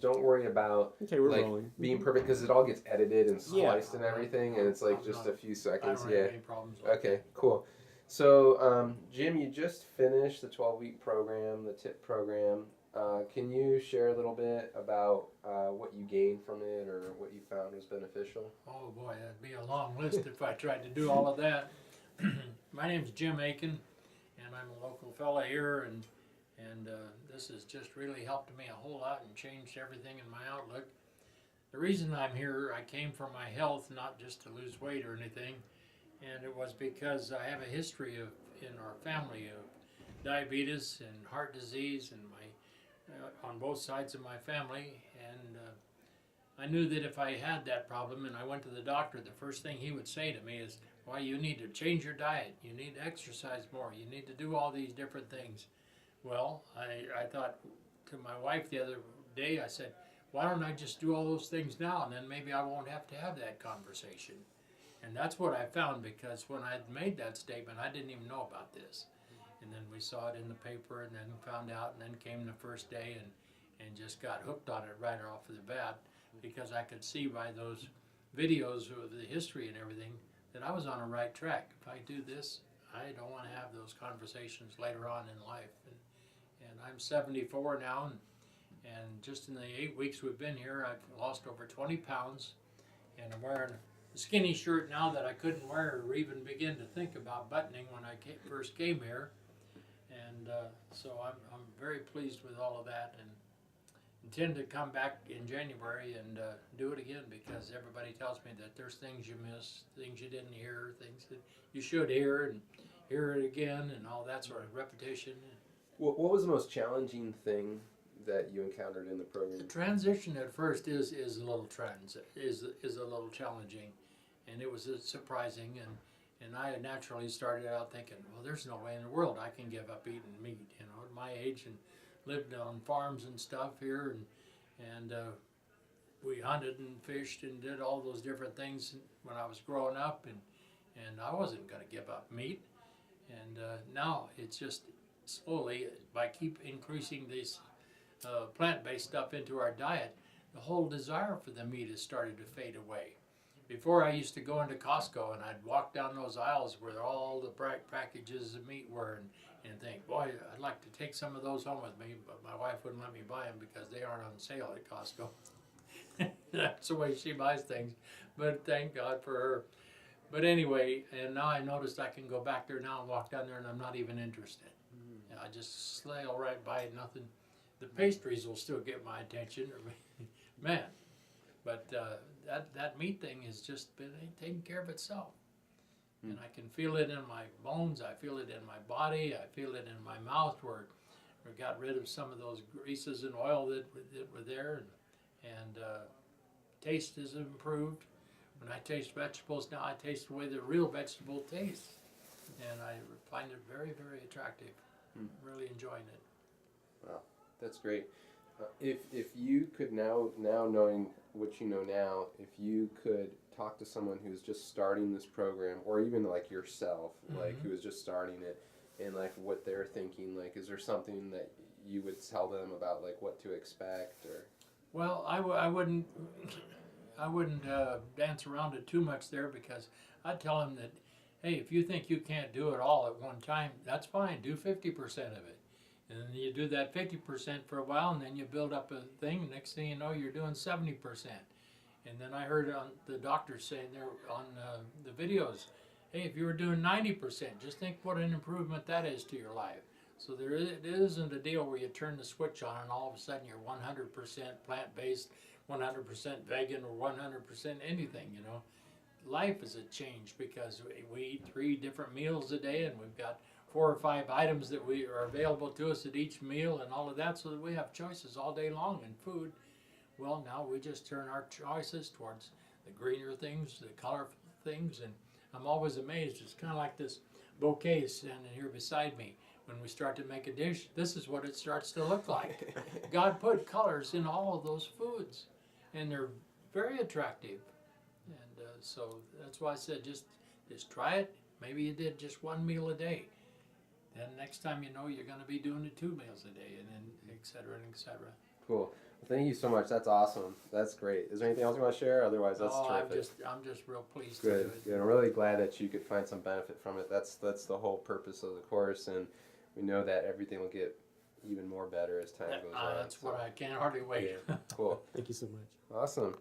don't worry about like rolling. being perfect because it all gets edited and Yeah. sliced and everything, and it's like I'm just not- a few I seconds. don't Yeah. have any problems with Okay, that. cool. So, Jim, you just finished the 12-week program, the TIP program. Can you share a little bit about what you gained from it or what you found was beneficial? Oh boy, that'd be a long list if I tried to do all of that. My name's Jim Aiken, and I'm a local fella here, and this has just really helped me a whole lot and changed everything in my outlook. The reason I'm here, I came for my health, not just to lose weight or anything, and it was because I have a history of in our family of diabetes and heart disease, and my on both sides of my family, and I knew that if I had that problem and I went to the doctor, the first thing he would say to me is, "Why, you need to change your diet. You need to exercise more. You need to do all these different things." Well, I thought to my wife the other day, I said, "Why don't I just do all those things now, and then maybe I won't have to have that conversation." And that's what I found, because when I made that statement, I didn't even know about this. And then we saw it in the paper, and then found out, and then came the first day, and just got hooked on it right off of the bat, because I could see by those videos of the history and everything that I was on the right track. If I do this, I don't want to have those conversations later on in life. And I'm 74 now, and just in the 8 weeks we've been here, I've lost over 20 pounds, and I'm wearing a skinny shirt now that I couldn't wear or even begin to think about buttoning when I first came here. And so I'm very pleased with all of that, and intend to come back in January and do it again, because everybody tells me that there's things you miss, things you didn't hear, things that you should hear and hear it again, and all that sort of repetition. What was the most challenging thing that you encountered in the program? The transition at first is a little is a little challenging, and it was surprising, and I naturally started out thinking, well, there's no way in the world I can give up eating meat, at my age, and lived on farms and stuff here, and we hunted and fished and did all those different things when I was growing up, and I wasn't going to give up meat. And now it's just slowly, by keep increasing this plant-based stuff into our diet, the whole desire for the meat has started to fade away. Before, I used to go into Costco and I'd walk down those aisles where all the bright packages of meat were, and think, boy, I'd like to take some of those home with me, but my wife wouldn't let me buy them because they aren't on sale at Costco. That's the way she buys things, but thank God for her. But anyway, and now I noticed I can go back there now and walk down there, and I'm not even interested. I just sail right by it, nothing. The pastries will still get my attention, man. But that meat thing has just been taking care of itself. And I can feel it in my bones, I feel it in my body, I feel it in my mouth, where we got rid of some of those greases and oil that were there, and taste has improved. When I taste vegetables now, I taste the way the real vegetable tastes, and I find it very, very attractive. Really enjoying it. Wow, that's great. If you could now knowing what you know now, if you could talk to someone who's just starting this program, or even like yourself, like who is just starting it, and like what they're thinking, like is there something that you would tell them about like what to expect? Or Well, I wouldn't dance around it too much there, because I'd tell them that, hey, if you think you can't do it all at one time, that's fine. Do 50% of it. And then you do that 50% for a while, and then you build up a thing. Next thing you know, you're doing 70%. And then I heard on the doctors saying there on the videos, hey, if you were doing 90%, just think what an improvement that is to your life. So it isn't a deal where you turn the switch on and all of a sudden you're 100% plant-based, 100% vegan, or 100% anything, Life is a change, because we eat 3 different meals a day, and we've got 4 or 5 items that we are available to us at each meal and all of that, so that we have choices all day long in food. Well, now we just turn our choices towards the greener things, the colorful things, and I'm always amazed. It's kind of like this bouquet standing here beside me. When we start to make a dish, this is what it starts to look like. God put colors in all of those foods, and they're very attractive. And so that's why I said just try it. Maybe you did just 1 meal a day. Then next time you know, you're going to be doing it 2 meals a day, and then et cetera and et cetera. Cool. Thank you so much. That's awesome. That's great. Is there anything else you want to share? Otherwise, that's Oh, terrific. I'm just real pleased Good. to do it. Good. I'm really glad that you could find some benefit from it. That's the whole purpose of the course, and we know that everything will get even more better as time goes on. That's what I can't hardly wait. Yeah. Cool. Thank you so much. Awesome.